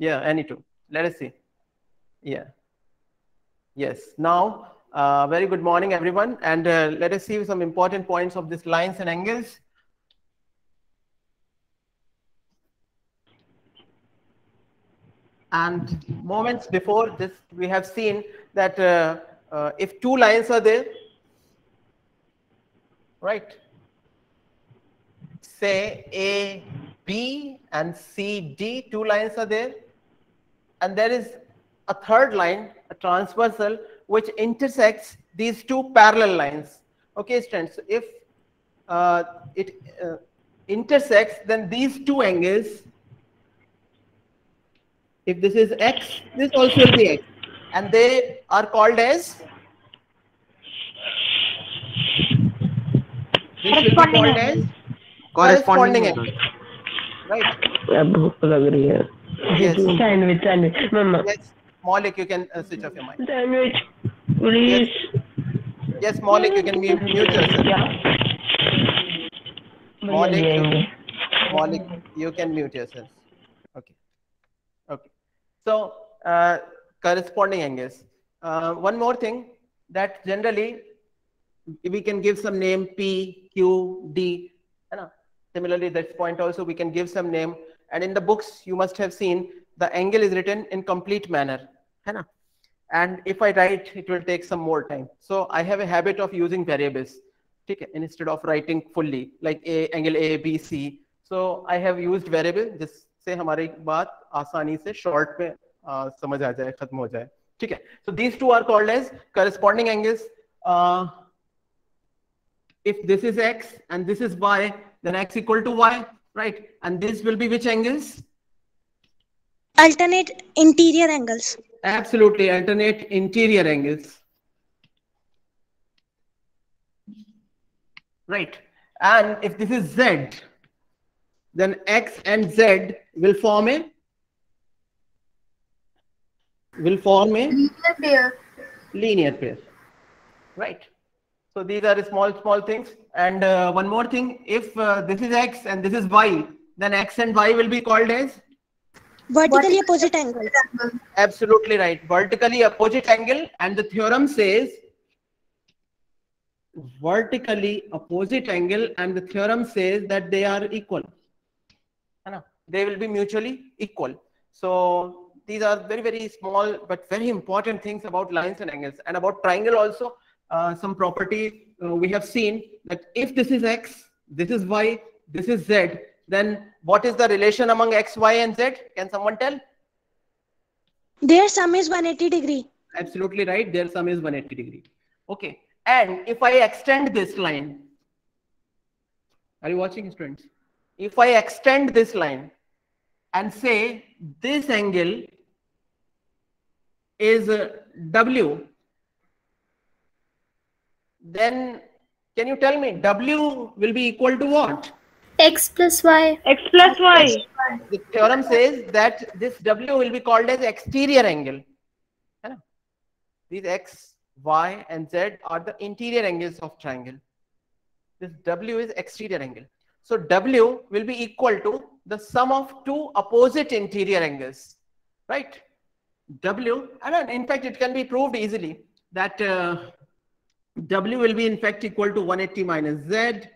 Yeah, any two. Let us see. Yeah. Yes. Now, very good morning, everyone. And let us see some important points of this lines and angles. And moments before this, we have seen that if two lines are there, right? Say A, B and C, D, two lines are there. And there is a third line, a transversal, which intersects these two parallel lines. Okay, students, so if it intersects, then these two angles, if this is X, this also will be X. And they are called as, this will be called as corresponding angle. Right? Yes. Sandwich, Mama. Yes. Maulik, you can switch off your mic. Sandwich, please. Yes, Maulik, you can mute yourself. Yeah. Maulik, you can mute yourself. Okay. Okay. So, corresponding angles. One more thing, that generally we can give some name P, Q, D. Similarly, this point also we can give some name. And in the books, you must have seen the angle is written in complete manner. And if I write, it will take some more time. So I have a habit of using variables instead of writing fully, like angle A, B, C. So I have used variable जिससे हमारी बात आसानी से short में समझ आ जाए, खत्म हो जाए. ठीक है. So these two are called as corresponding angles. If this is X and this is Y, then X equal to Y, right? And this will be which angles? Alternate interior angles. Absolutely, alternate interior angles. Right. And if this is Z, then X and Z will form a linear pair. Right. So these are small things. And one more thing, if this is X and this is Y, then X and Y will be called as vertically opposite angle. Absolutely right. Vertically opposite angle. And the theorem says vertically opposite angle, and the theorem says that they are equal. They will be mutually equal. So these are very small but very important things about lines and angles. And about triangle also, some property we have seen that if this is X, this is Y, this is Z, then what is the relation among X, Y and Z? Can someone tell? Their sum is 180 degree. Absolutely right. Their sum is 180 degree. Okay. And if I extend this line, are you watching, students? If I extend this line and say this angle is W, then can you tell me W will be equal to what? X plus Y. X plus Y. The theorem says that this W will be called as exterior angle. These X, Y and Z are the interior angles of triangle. This W is exterior angle. So W will be equal to the sum of two opposite interior angles, right? W, and in fact it can be proved easily that W will be in fact equal to 180 minus Z,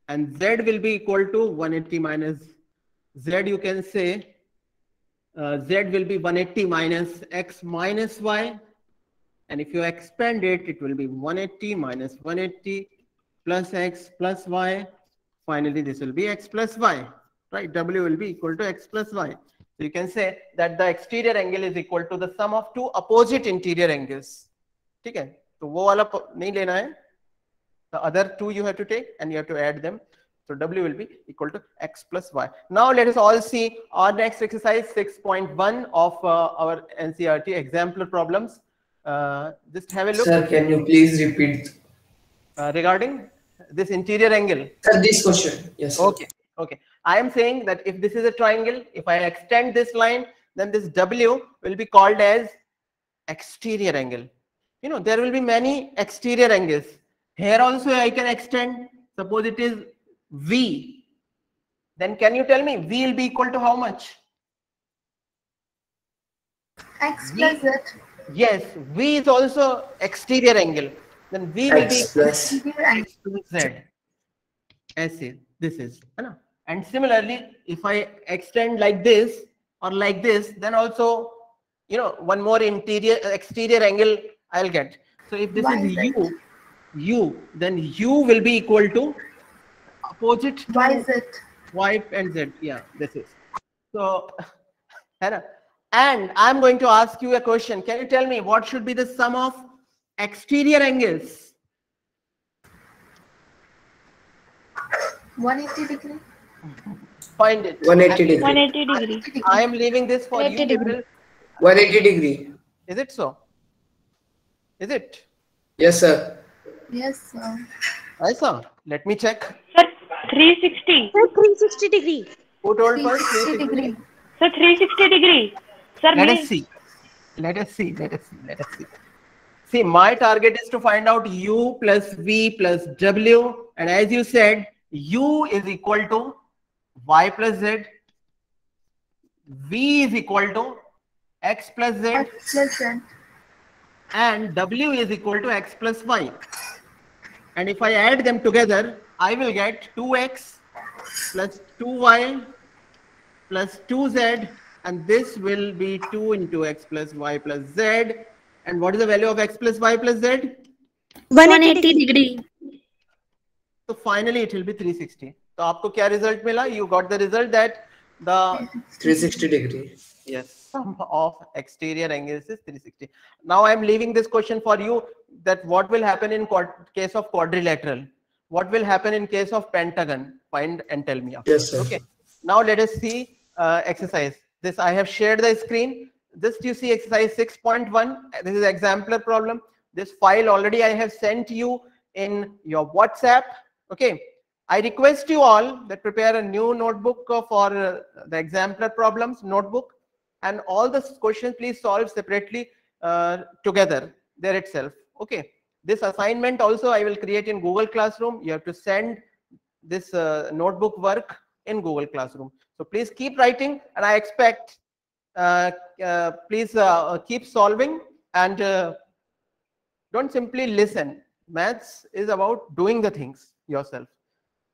and Z will be equal to 180 minus Z. You can say Z will be 180 minus X minus Y. And if you expand it, it will be 180 minus 180 plus X plus Y. Finally, this will be X plus Y, right? W will be equal to X plus Y. So you can say that the exterior angle is equal to the sum of two opposite interior angles. ठीक है? तो वो वाला नहीं लेना है. The other two you have to take and you have to add them. So W will be equal to X plus Y. Now let us all see our next exercise 6.1 of our NCERT exemplar problems. Just have a look. Sir, can you please repeat? Regarding this interior angle. Sir, this question. Yes. Sir. Okay. Okay. I am saying that if this is a triangle, if I extend this line, then this W will be called as exterior angle. You know, there will be many exterior angles. Here also I can extend. Suppose it is V. Then can you tell me V will be equal to how much? X plus Z. Yes, V is also exterior angle. Then V will be X plus Interior angle. X plus Z. ऐसे, this is, है ना? And similarly, if I extend like this or like this, then also, you know, one more exterior angle I'll get. So if this is YZ. U, then U will be equal to opposite to YZ. Y and Z. Yeah, this is. So, है ना? And I'm going to ask you a question. Can you tell me what should be the sum of exterior angles? 180 degree. Find it. 180 degree. 180 degree. I am leaving this for 180 you. degree. Gabriel. 180 degree. Is it so? Is it? Yes, sir. Yes, sir. I saw. Let me check. Sir, 360. Sir, 360 degree. Who told first? 360 degree. Sir, 360 degree. Sir, Let me. us see. Let us see. Let us see. Let us see. See, my target is to find out U plus V plus W. And as you said, U is equal to Y plus Z. V is equal to X plus Z. X plus Z. And W is equal to X plus Y. And if I add them together, I will get 2X plus 2Y plus 2Z. And this will be 2 into X plus Y plus Z. And what is the value of X plus Y plus Z? 180 degree. So finally it will be 360. So आपको क्या result मिला? You got the result that the 360 degree. yes, sum of exterior angles is 360. Now I am leaving this question for you, that what will happen in case of quadrilateral? What will happen in case of pentagon? Find and tell me. Yes, sir. Okay. Now let us see exercise. This I have shared the screen. This you see exercise 6.1. This is exemplar problem. This file already I have sent you in your WhatsApp. Okay. I request you all that prepare a new notebook for the exemplar problems notebook, and all the questions please solve separately together there itself. Okay. This assignment also I will create in Google Classroom. You have to send this notebook work in Google Classroom. So please keep writing, and I expect please keep solving, and don't simply listen. Maths is about doing the things yourself.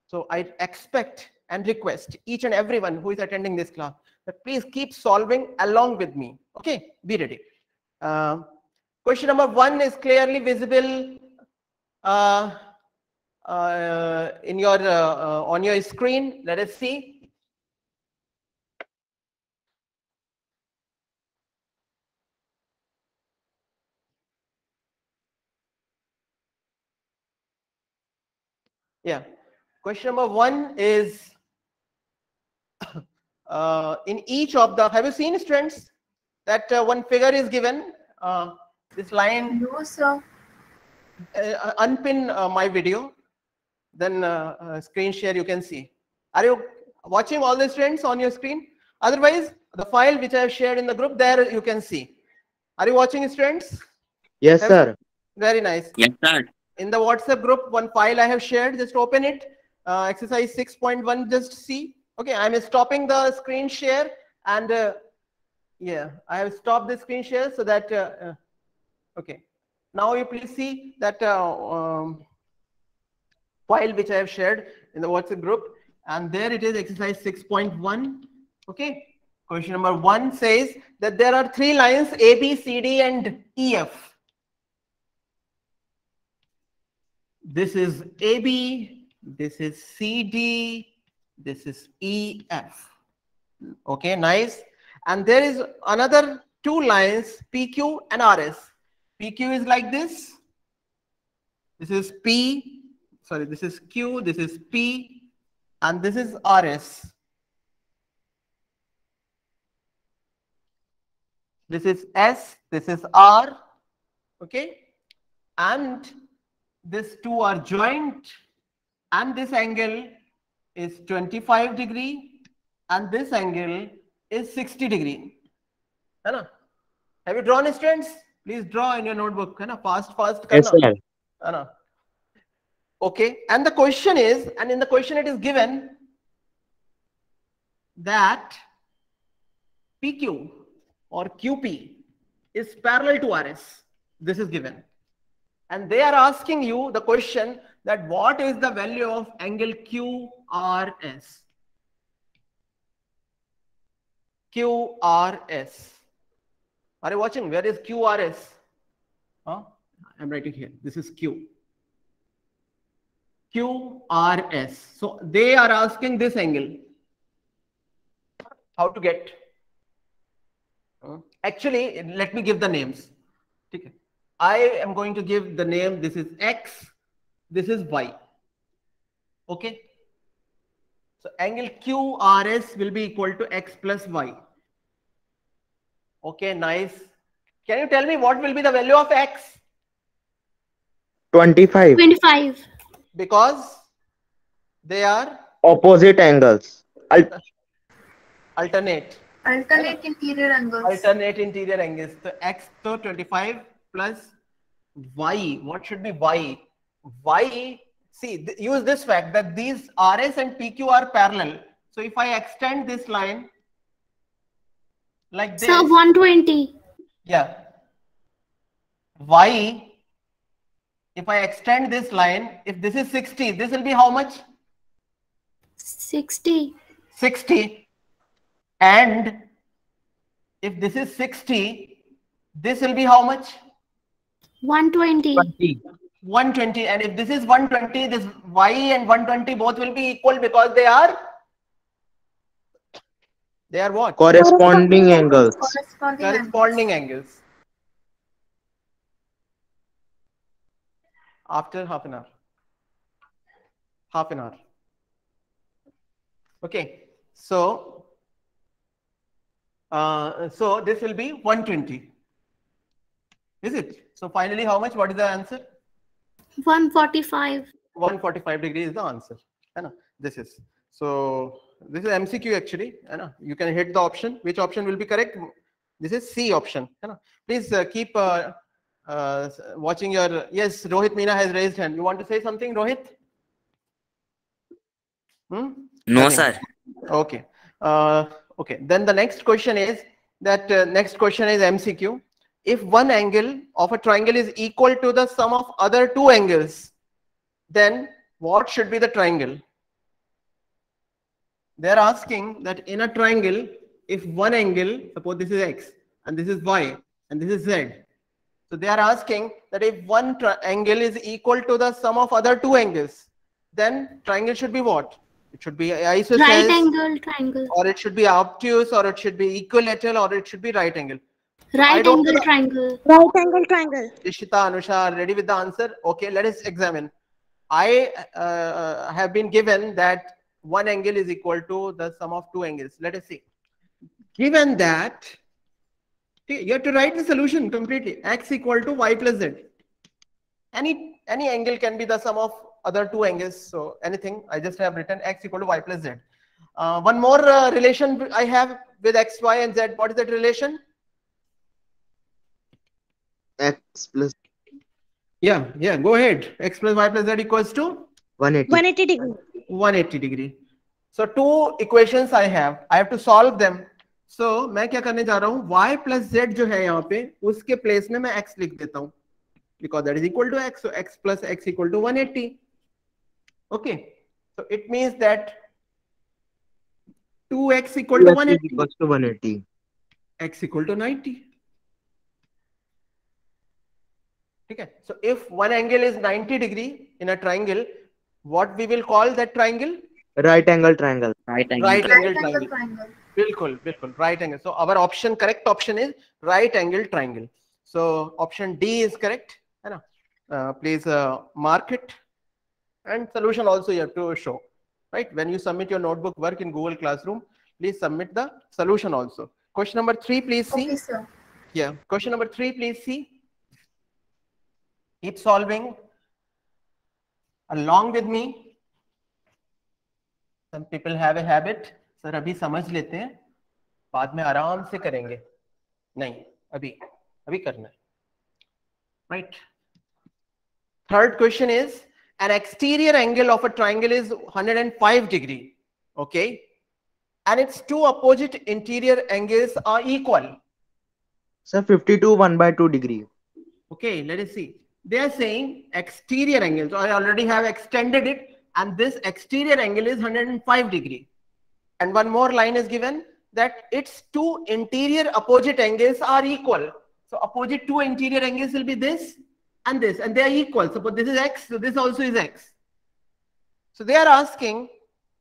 So I expect and request each and everyone who is attending this class that please keep solving along with me. Okay, be ready. Question number 1 is clearly visible in your on your screen. Let us see. Yeah. Question number 1 is in each of the, have you seen students that one figure is given, this line, No, sir. unpin my video, then screen share you can see. Are you watching all the students on your screen? Otherwise, the file which I have shared in the group, there you can see. Are you watching students? Yes, sir. Very nice. Yes, sir. In the WhatsApp group, one file I have shared, just open it. Exercise 6.1, just see. Okay, I'm stopping the screen share, and yeah, I have stopped the screen share so that okay. Now you please see that file which I have shared in the WhatsApp group, and there it is, exercise 6.1. Okay, question number 1 says that there are 3 lines A, B, C, D, and E, F. This is AB, this is CD, this is EF. Okay, nice. And there is another 2 lines PQ and RS. PQ is like this. This is P, sorry, this is Q, this is P, and this is RS. This is S, this is R. Okay, and these 2 are joined, and this angle is 25 degree, and this angle is 60 degree. Have you drawn, students? Please draw in your notebook. Fast. Yes, sir. Okay, and the question is, and in the question it is given that PQ or QP is parallel to RS. This is given. And they are asking you the question that what is the value of angle QRS? QRS. Are you watching? Where is QRS? Huh? I'm writing here. This is Q. QRS. So they are asking this angle. How to get? Actually, let me give the names. Okay. I am going to give the name. This is X. This is Y. Okay. So angle QRS will be equal to X plus Y. Okay, nice. Can you tell me what will be the value of X? 25. 25. Because they are Opposite angles. alternate. Alternate interior angles. Alternate interior angles. So X to 25 plus Y. What should be Y? Y, see, use this fact that these RS and PQ are parallel. So if I extend this line like this. So 120. Yeah. Y, if I extend this line, if this is 60, this will be how much? 60. 60. And if this is 60, this will be how much? 120. 120. And if this is 120, this Y and 120 both will be equal because they are what? Corresponding angles. Corresponding angles. After half an hour. Half an hour. Okay. So this will be 120. Is it? So finally, how much? What is the answer? 145. 145 degrees is the answer. This is. So this is MCQ actually. You can hit the option. Which option will be correct? This is C option. Please keep watching your. Yes, Rohit Meena has raised hand. You want to say something, Rohit? No, Nothing. sir. Okay. Okay. Then the next question is that next question is MCQ. If one angle of a triangle is equal to the sum of other two angles, then what should be the triangle? They are asking that in a triangle, if one angle, suppose this is X and this is Y and this is Z. So they are asking that if one angle is equal to the sum of other two angles, then triangle should be what? It should be isosceles, Right angle triangle. or it should be obtuse, or it should be equilateral, or it should be right angle. Right angle triangle. Right angle triangle. Ishita, Anusha are ready with the answer? Okay, let us examine. I have been given that one angle is equal to the sum of two angles. Let us see. Given that, you have to write the solution completely. X equal to Y plus Z. Any angle can be the sum of other two angles. So anything, I just have written X equal to Y plus Z. One more relation I have with X, Y and Z. What is that relation? X plus Yeah, go ahead. X plus Y plus Z equals to 180. 180 degree. 180 degree. So two equations I have to solve them. So मैं क्या करने जा रहा हूँ? Y plus Z जो है यहाँ पे उसके प्लेस में मैं X लिख देता हूँ, because that is equal to X. So X plus X equal to 180. Okay. So it means that 2X equal to 180. Equals to 180. X equal to 90. Okay. So if one angle is 90 degree in a triangle, what we will call that triangle? Right angle triangle. Right angle. Right angle Right angle triangle. triangle. Bilkul, right angle. So our option, correct option is right angle triangle. So option D is correct. Please mark it. And solution also you have to show. Right? When you submit your notebook work in Google Classroom, please submit the solution also. Question number 3, please see. Okay, sir. Yeah. Question number 3, please see. Keep solving along with me. Some people have a habit. Sir अभी समझ लेते हैं, बाद में आराम से करेंगे. नहीं, अभी करना है. Right. Third question is, an exterior angle of a triangle is 105 degree. Okay. And its two opposite interior angles are equal. Sir, 52 1/2 degree. Okay, let us see. They are saying exterior angle. So I already have extended it, and this exterior angle is 105 degree. And one more line is given that its two interior opposite angles are equal. So opposite two interior angles will be this and this, and they are equal. Suppose this is x, so this also is x. So they are asking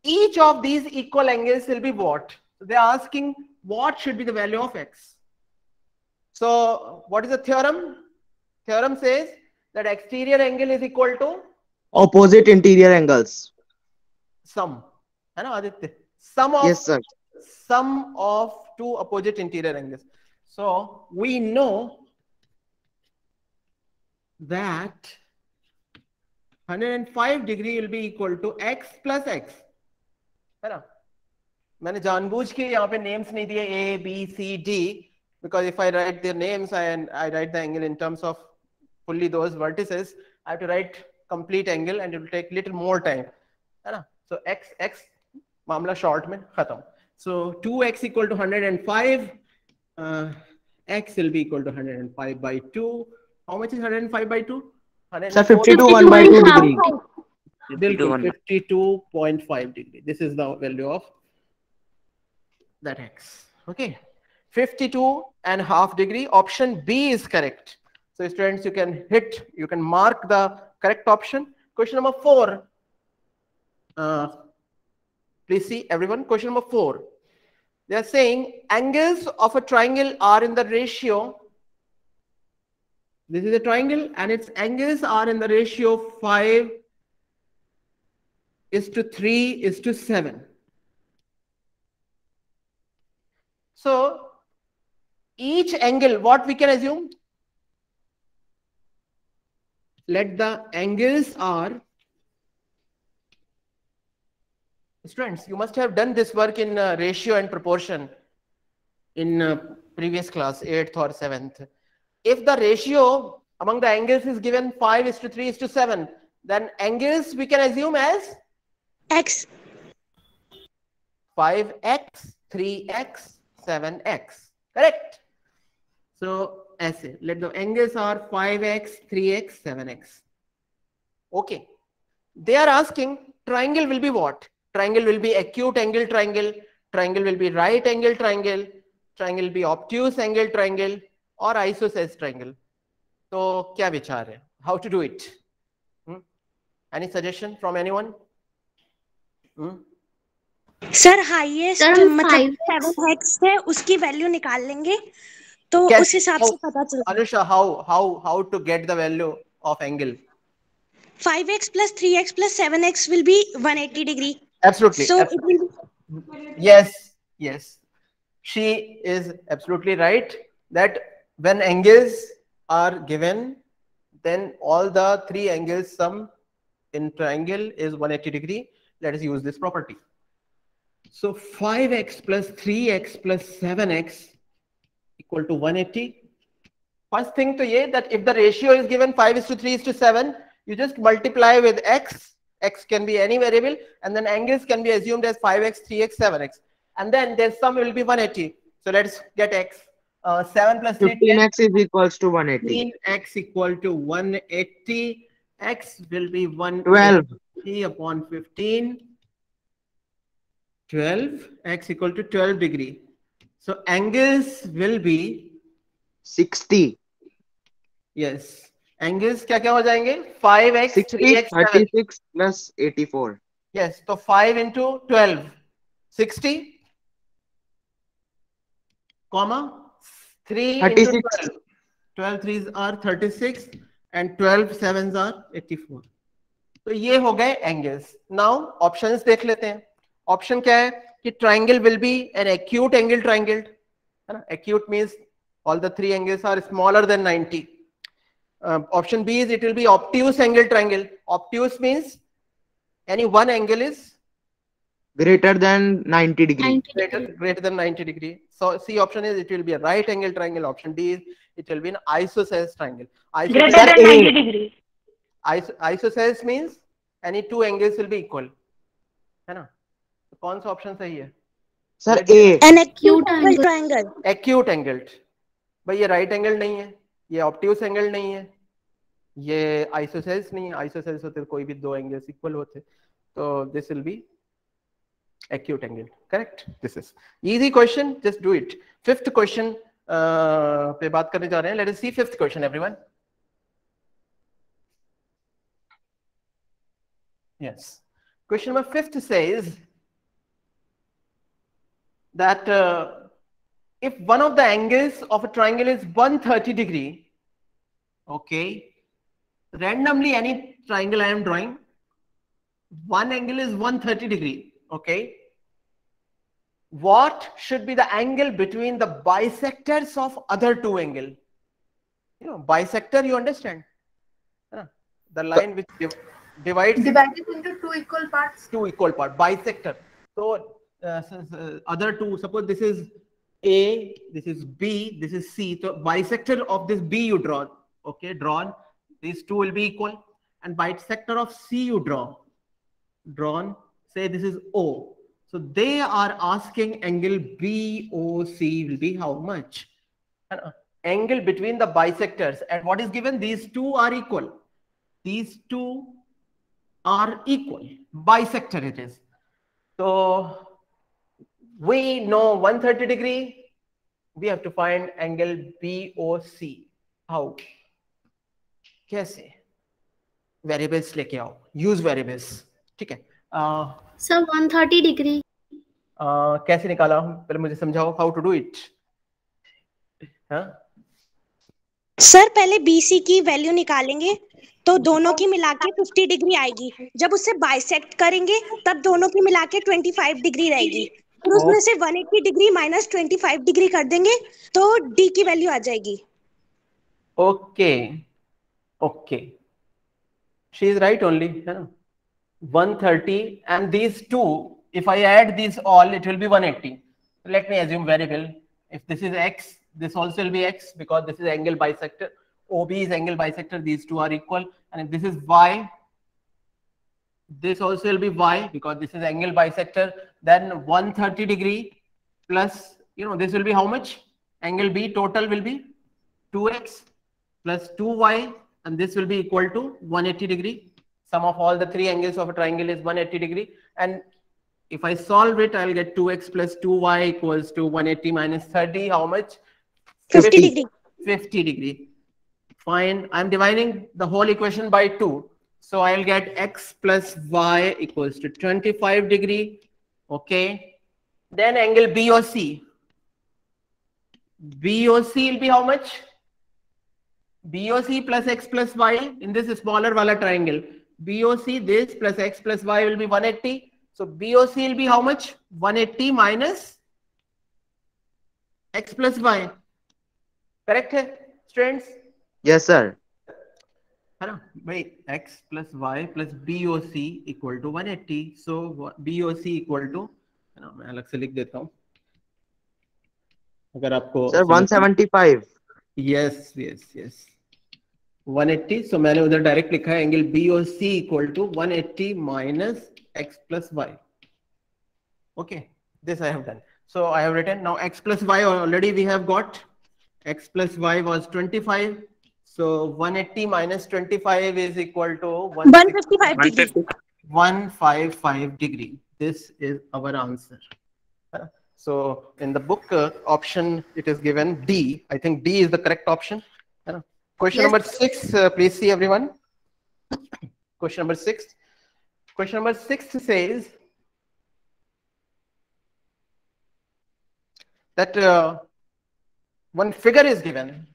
each of these equal angles will be what? So they are asking what should be the value of x. So what is the theorem? Theorem says that exterior angle is equal to Opposite interior angles. sum. है ना Aditya? Sum of Yes, sir. sum of two opposite interior angles. So we know that 105 degree will be equal to x plus x. है ना? मैंने जानबूझ के यहाँ पे names नहीं दिए A, B, C, D, because if I write their names and I write the angle in terms of fully those vertices, I have to write complete angle and it will take little more time. है ना? So x मामला short में खत्म. So 2x equal to 105. X will be equal to 105 by 2. How much is 105 by 2? Sir, 52 1/2 degree. बिल्कुल 52.5 degree. This is the value of that x. Okay, 52.5 degree. Option B is correct. So students, you can mark the correct option. Question number 4. Please see everyone. Question number 4. They are saying angles of a triangle are in the ratio. This is a triangle and its angles are in the ratio 5:3:7. So each angle, what we can assume? Let the angles are, students, you must have done this work in ratio and proportion in previous class, 8th or 7th. If the ratio among the angles is given 5:3:7, then angles we can assume as X. 5x, 3x, 7x. Correct? So ऐसे, let the angles are 5x, 3x, 7x. Okay. They are asking triangle will be what? Triangle will be acute angle triangle, triangle will be right angle triangle, triangle will be obtuse angle triangle, or isosceles triangle. So क्या विचार है? How to do it? Any suggestion from anyone? Sir highest Sir, मतलब 5x 7x है उसकी value निकाल लेंगे तो Guess उस हिसाब से पता चलेगा. Anusha, how to get the value of angle? 5x plus 3x plus 7x will be 180 degree. Absolutely. So absolutely. it will be Yes. She is absolutely right that when angles are given, then all the three angles sum in triangle is 180 degree. Let us use this property. So 5x plus 3x plus 7x equal to 180. First thing to ye that if the ratio is given 5:3:7, you just multiply with x. X can be any variable, and then angles can be assumed as 5x, 3x, 7x, and then their sum will be 180. So let's get x. 7 plus 3, 15x is equals to 180. 15x equal to 180. X will be 12. 180 upon 15. 12. X equal to 12 degree. So angles will be 60. yes. Angles क्या क्या हो जाएंगे? 5x, 60, 3x, 7. 36 plus 84. Yes. So 5 into 12. 60. Comma. 3 into 36. 12. 12 threes are 36 and 12 sevens are 84. तो ये हो गए angles. Now options देख लेते हैं. Option क्या है कि triangle will be an acute angle triangle. है ना? Acute means all the three angles are smaller than 90. Option B is it will be obtuse angle triangle. Obtuse means any one angle is Greater than 90 degree. greater than 90 degree. So C option is it will be a right angle triangle. Option D is it will be an isosceles triangle. Greater than 90 degree. Isosceles means any two angles will be equal. है ना? तो कौन सा option सही है? Sir, A. an acute angle triangle. Acute angled. भाई ये right angle नहीं है, ये ऑब्ट्यूस एंगल नहीं है, ये आइसोसेल्स नहीं है, आइसोसेल्स होते कोई भी दो एंगल्स इक्वल होते, तो this will be acute angle. Correct? This is easy question, just do it. Fifth question पे बात करने जा रहे हैं. Let us see fifth question, everyone. Yes. Question number fifth says that if one of the angles of a triangle is 130 degree, okay, randomly any triangle I am drawing, one angle is 130 degree, okay. What should be the angle between the bisectors of other two angle? You know, bisector, you understand? The line which divides Divided into two equal parts. two equal part, bisector. So other two, suppose this is A, this is B, this is C. So bisector of this B you draw, okay, drawn. These two will be equal. And bisector of C you drawn. Say this is O. So they are asking angle BOC will be how much? Angle between the bisectors, and what is given? These two are equal. These two are equal. Bisector it is. So we know 130 degree. We have to find angle BOC. How? कैसे? Variables लेके आओ. Use variables. ठीक है. Sir, 130 degree. कैसे निकाला? पहले मुझे समझाओ how to do it. हाँ? सर पहले BC की वैल्यू निकालेंगे तो दोनों की मिला के 50 डिग्री आएगी. जब उससे बाइसेक्ट करेंगे तब दोनों की मिला के 25 डिग्री रहेगी. फिर उसमें से 180 डिग्री माइनस 25 डिग्री कर देंगे तो D की वैल्यू आ जाएगी. Okay. Okay. She is right only. है ना? 130 and these two, if I add these all, it will be 180. Let me assume variable. If this is X, this also will be X because this is angle bisector. OB is angle bisector. These two are equal. And if this is Y, this also will be Y because this is angle bisector. Then 130 degree plus, you know, this will be how much? Angle B total will be 2X plus 2Y, and this will be equal to 180 degree. Sum of all the three angles of a triangle is 180 degree. And if I solve it, I'll get 2x plus 2y equals to 180 minus 30. How much? 50 degree. 50 degree. Fine. I'm dividing the whole equation by 2. So I'll get x plus y equals to 25 degree. Okay. Then angle BOC. BOC will be how much? BOC plus x plus y in this smaller wala triangle. BOC, this plus x plus y will be 180. So BOC will be how much? 180 minus x plus y. Correct hai, students? Yes, sir. Wait, x plus y plus BOC equal to 180. So BOC equal to, मैं अलग से लिख देता हूँ. अगर आपको Sir, 175. Yes, yes, yes. 180. So मैंने उधर डायरेक्ट लिखा है angle BOC equal to 180 minus x plus y. Okay, this I have done. So I have written now x plus y already we have got. X plus y was 25. So 180 minus 25 is equal to 155 degree. 155 degree. This is our answer. So in the book option, it is given D. I think D is the correct option. Question number 6, please see everyone. Question number 6. Question number 6 says that one figure is given.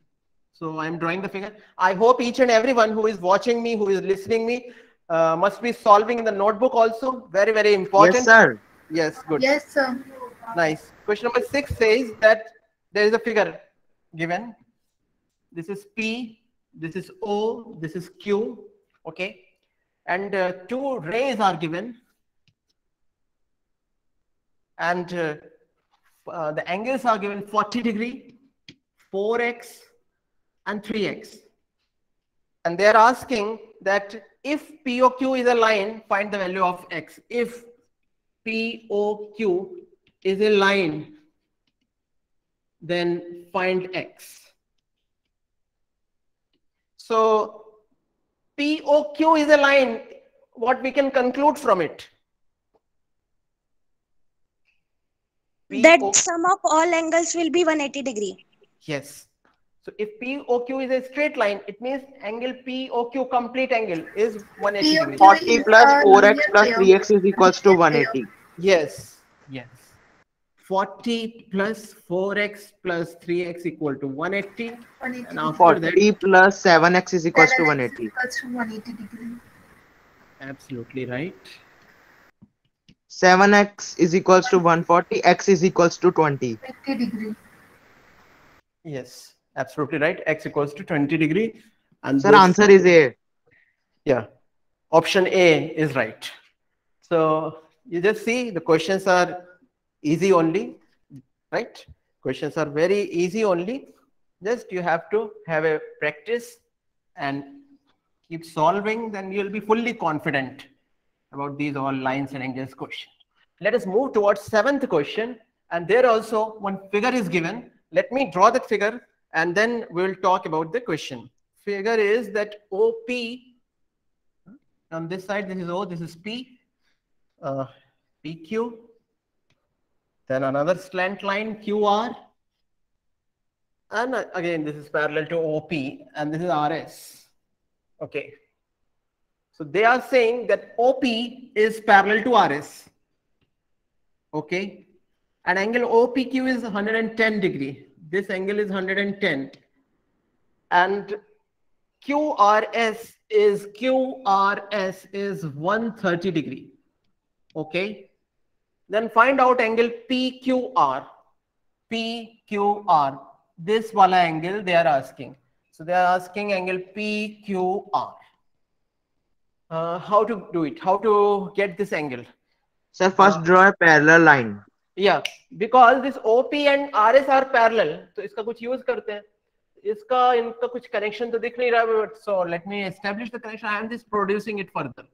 So I am drawing the figure. I hope each and everyone who is watching me, who is listening me, must be solving in the notebook also. Very, very important. Yes, sir. Yes, good. Yes, sir. Nice. Question number 6 says that there is a figure given. This is P, this is O, this is Q, okay? And two rays are given. And the angles are given 40 degree, 4x, and 3x. And they are asking that if POQ is a line, find the value of x. If POQ is a line, then find x. So POQ is a line. What we can conclude from it? That sum of all angles will be 180 degree. Yes. So if POQ is a straight line, it means angle POQ complete angle is 180 degrees. 40 plus 4x plus 3x is equals to 180. Yes. Yes. 40 plus 4x plus 3x equal to 180. And after 40 that, plus 7x is equals to 180. Equals to 180 degree. absolutely right. 7x is equals to 140, x is equals to 20. 50 degree. Yes, absolutely right. X equals to 20 degree. And Sir, this- answer is A. Yeah, option A is right. So you just see the questions are easy only, right? Questions are very easy only. Just you have to have a practice and keep solving, then you'll be fully confident about these all lines and angles question. Let us move towards 7th question, and there also one figure is given. Let me draw that figure and then we'll talk about the question. Figure is that OP, on this side this is O, this is P, PQ, then another slant line QR, and again this is parallel to OP, and this is RS. Okay, so they are saying that OP is parallel to RS. Okay, and angle OPQ is 110 degree. This angle is 110, and QRS is 130 degree. Okay, then find out angle PQR. PQR, this wala angle they are asking. So they are asking angle PQR. How to do it? How to get this angle? Sir, first draw a parallel line. Yeah, because this OP and RS are parallel, तो इसका कुछ use करते हैं. इसका इनका कुछ connection तो दिख नहीं रहा है, but so let me establish the connection. I am just producing it further.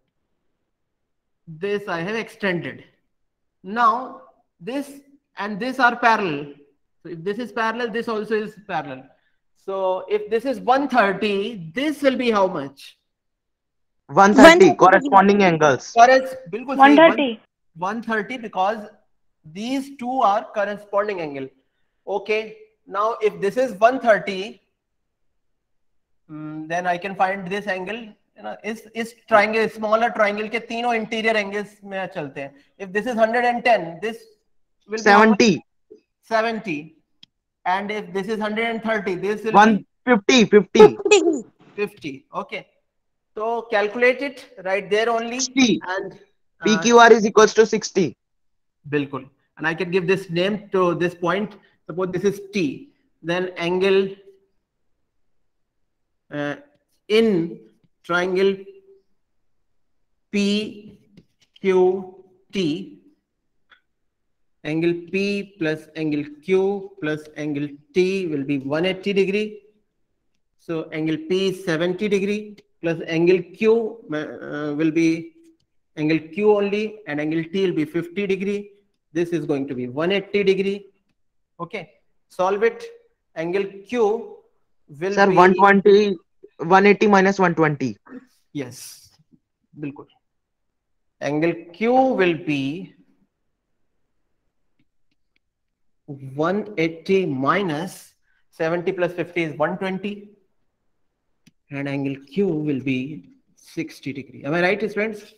This I have extended. Now this and this are parallel. So if this is parallel, this also is parallel. So if this is 130, this will be how much? 130 corresponding angles. बिल्कुल सही, 130. 130 because these two are corresponding angle. Okay, now if this is 130, then I can find this angle. You know, इस triangle, smaller triangle के तीनों interior angles में चलते हैं. If this is 110, this will be 70. 70, and if this is 130, this will 150. 50 degree. be 50. Okay, so calculate it right there only. 60. And PQR is equals to 60. Bilkul. And I can give this name to this point. Suppose this is T. Then angle in triangle PQT, angle P plus angle Q plus angle T will be 180 degree. So angle P is 70 degree plus angle Q will be angle Q only, and angle T will be 50 degree. This is going to be 180 degree. Okay, solve it. Angle Q will Sir, be 180 minus 120. Yes, bilkul. Angle Q will be 180 minus 70 plus 50 is 120, and angle Q will be 60 degree. Am I right, friends?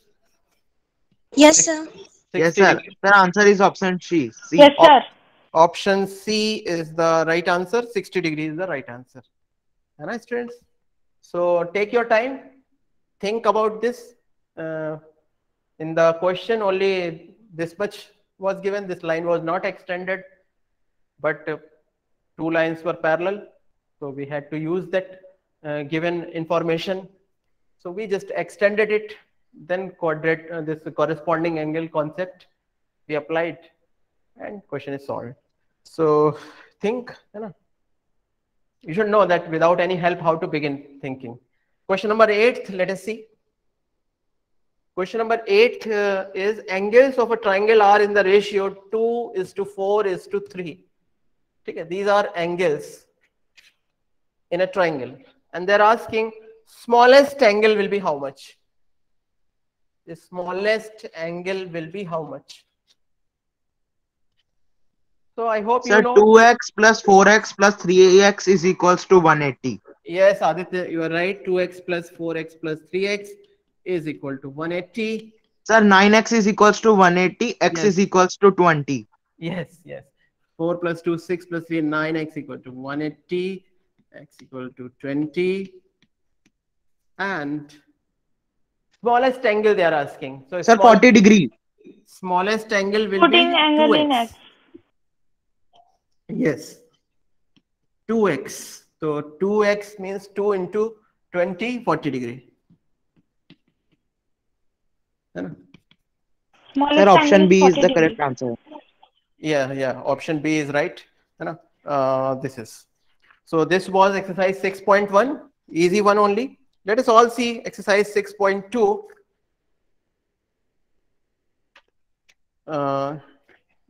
Yes, sir. 60 Yes, sir. degree. Sir, answer is option C. C. Yes, sir. Option C is the right answer. 60 degrees is the right answer. All right, students. So take your time. Think about this. In the question, only this much was given. This line was not extended, but two lines were parallel. So we had to use that given information. So we just extended it. Then quadrate this corresponding angle concept we applied, and question is solved. So think, you should know that without any help how to begin thinking. Question number 8, let us see. Question number 8 is angles of a triangle are in the ratio 2:4:3. Okay, these are angles in a triangle. and they're asking smallest angle will be how much? The smallest angle will be how much? So I hope Sir, you know. 2x plus 4x plus 3x is equals to 180. Yes, Aditya, you are right. 2x plus 4x plus 3x is equal to 180. Sir, 9x is equals to 180. X Yes. is equals to 20. Yes, yes. 4 plus 2, 6 plus 3, 9, x equal to 180, x equal to 20. And smallest angle they are asking. So Sir, 40 degree. smallest angle will Putting be angle in 2x. x. Yes, 2x. So 2x means 2 into 20, 40 degree. Smallest Sir, option angle is B is 40 the degree. correct answer. Yeah, option B is right. This is. So this was exercise 6.1, easy one only. Let us all see exercise 6.2.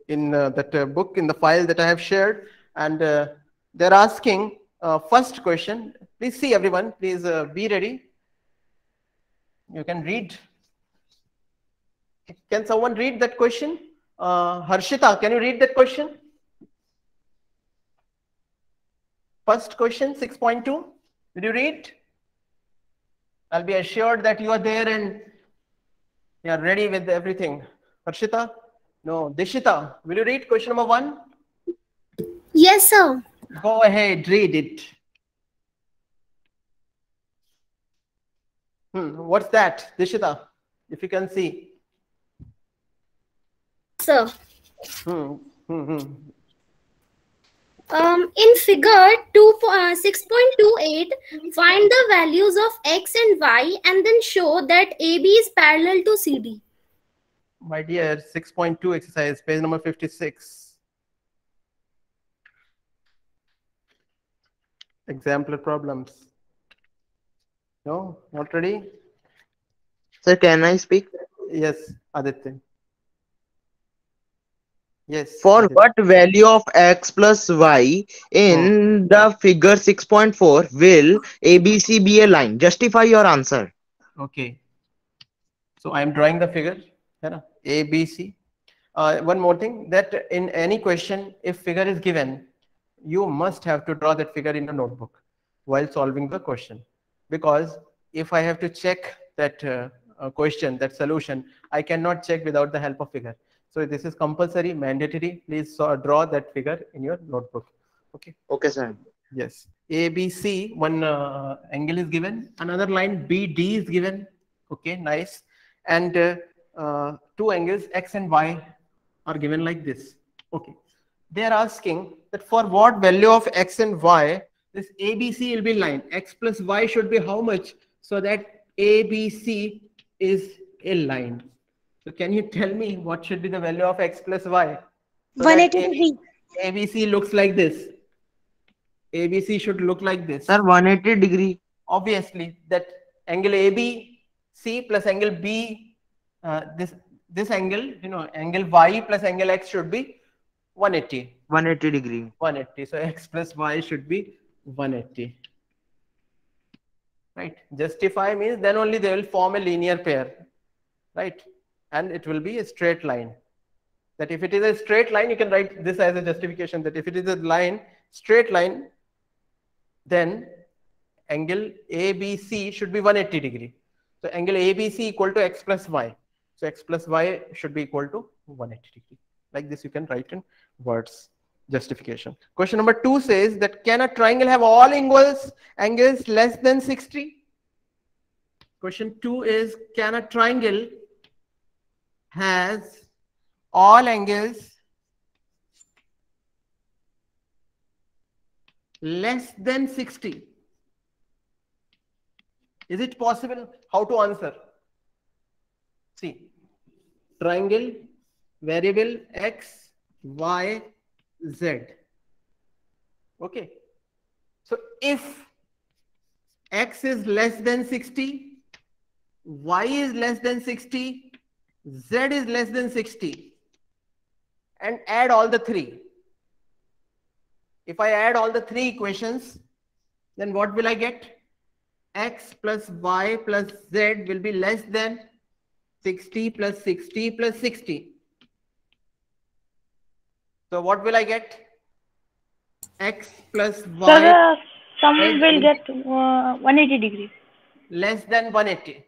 In that book, in the file that I have shared, and they're asking first question. Please see, everyone, please be ready. You can read. Can someone read that question? Harshita, can you read that question? First question, 6.2. Did you read? I'll be assured that you are there and you are ready with everything. Harshita? No. Dishita, will you read question number 1? Yes, sir. Go ahead, read it. What's that, Dishita? If you can see. Sir. In figure 6.28, find the values of x and y and then show that AB is parallel to CD. My dear, 6.2 exercise, page number 56. Exemplar problems. No, not ready? Sir, can I speak? Yes, Aditya. Yes. For Aditya. what value of x plus y in the figure 6.4 will ABC be a line? Justify your answer. Okay. So I am drawing the figure. A, B, C. One more thing, that in any question, if figure is given, you must have to draw that figure in a notebook while solving the question. Because if I have to check that question, that solution, I cannot check without the help of figure. So this is compulsory, mandatory. Please draw that figure in your notebook. Okay. Okay, sir. Yes. ABC, one angle is given. Another line BD is given. Okay, nice. And two angles X and Y are given like this. Okay. They are asking that for what value of X and Y, this ABC will be line. X plus Y should be how much? So that ABC is a line. So can you tell me what should be the value of X plus Y? So 180 degree. ABC looks like this. ABC should look like this. Sir, 180 degree. Obviously, that angle ABC plus angle B, this angle, angle Y plus angle X should be 180. 180 degree. 180. So X plus Y should be 180. Right. Justify means then only they will form a linear pair. Right. And it will be a straight line. That if it is a straight line, you can write this as a justification, that if it is a line, straight line, then angle ABC should be 180 degree. So angle ABC equal to X plus Y. So X plus Y should be equal to 180 degree. Like this you can write in words. Justification. Question number 2 says that can a triangle have all angles less than 60? Question 2 is, can a triangle has all angles less than 60? Is it possible? How to answer? See, triangle, variable X, Y, Z. Okay. So if X is less than 60, Y is less than 60, Z is less than 60, and add all the three. If I add all the three equations, then what will I get? x plus y plus z will be less than 60 plus 60 plus 60. So what will I get? X plus y So the sum z will get 180 degree. less than 180.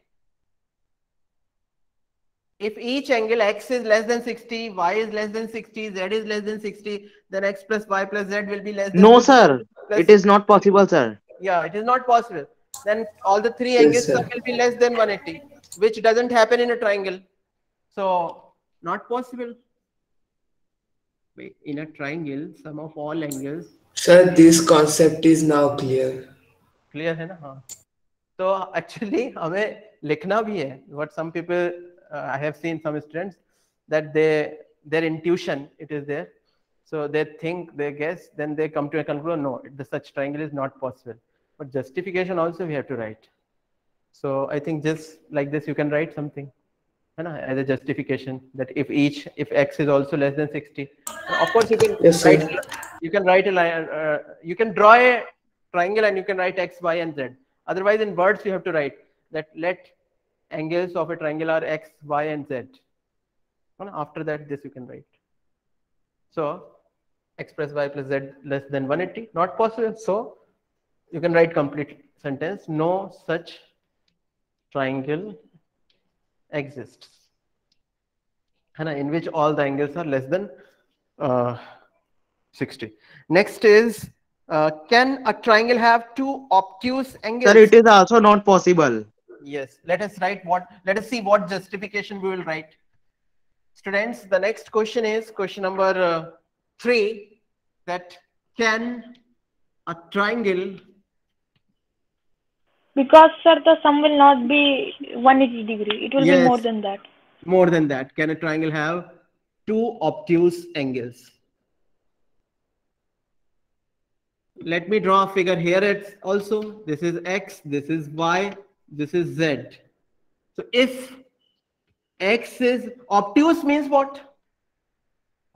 If each angle x is less than 60, y is less than 60, z is less than 60, then x plus y plus z will be less than No, 60 sir. plus It is not possible, sir. Yeah, it is not possible. Then all the three Yes, angles sir. sum will be less than 180, which doesn't happen in a triangle. So not possible. Wait, in a triangle, sum of all angles. Sir, this concept is now clear. Clear है ना? हाँ. So actually हमें लिखना भी है. What some people I have seen some students that their intuition it is there. So they think, they guess, then they come to a conclusion. No, the such triangle is not possible. But justification also we have to write. So I think just like this you can write something, as a justification that if x is also less than 60. Of course you can Yes, sir. write a line. You can draw a triangle and you can write x, y, and z. Otherwise, in words you have to write that let angles of a triangle are x, y, and z. After that, this you can write. So x plus y plus z less than 180, not possible. So you can write complete sentence. No such triangle exists, in which all the angles are less than 60. Next is, can a triangle have two obtuse angles? Sir, it is also not possible. Yes. Let us see what justification we will write. Students, the next question is question number 3. That can a triangle? Because sir, the sum will not be 180 degree. It will be more than that. More than that. Can a triangle have two obtuse angles? Let me draw a figure here. It's also, this is x, this is y, this is z. So if x is obtuse means what?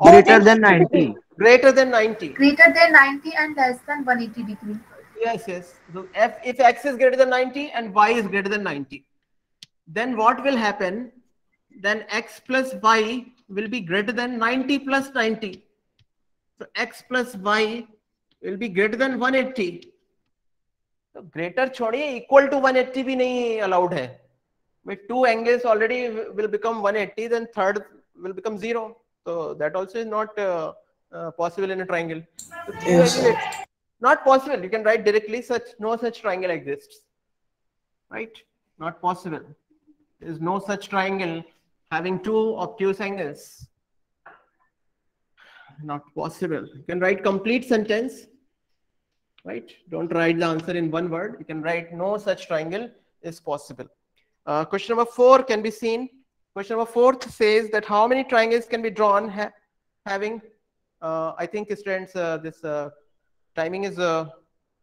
Greater than 90. Greater than 90. Greater than 90 and less than 180 degree. Yes. So if x is greater than 90 and y is greater than 90, then what will happen? Then x plus y will be greater than 90 plus 90. So x plus y will be greater than 180. So greater छोड़िए, equal to 180 भी नहीं allowed है. With two angles already will become 180, then third will become 0. So that also is not possible in a triangle. So Yes, sir. not possible. You can write directly no such triangle exists. Right? Not possible. There is no such triangle having two obtuse angles. Not possible. You can write complete sentence. Right? Don't write the answer in one word. You can write no such triangle is possible. Question number 4 can be seen. Question number 4 says that how many triangles can be drawn having, I think students, this timing is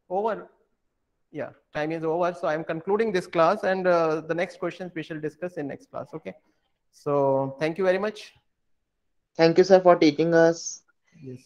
over. Yeah, time is over. So I'm concluding this class, and the next questions we shall discuss in next class. Okay. So thank you very much. Thank you, sir, for teaching us. Yes.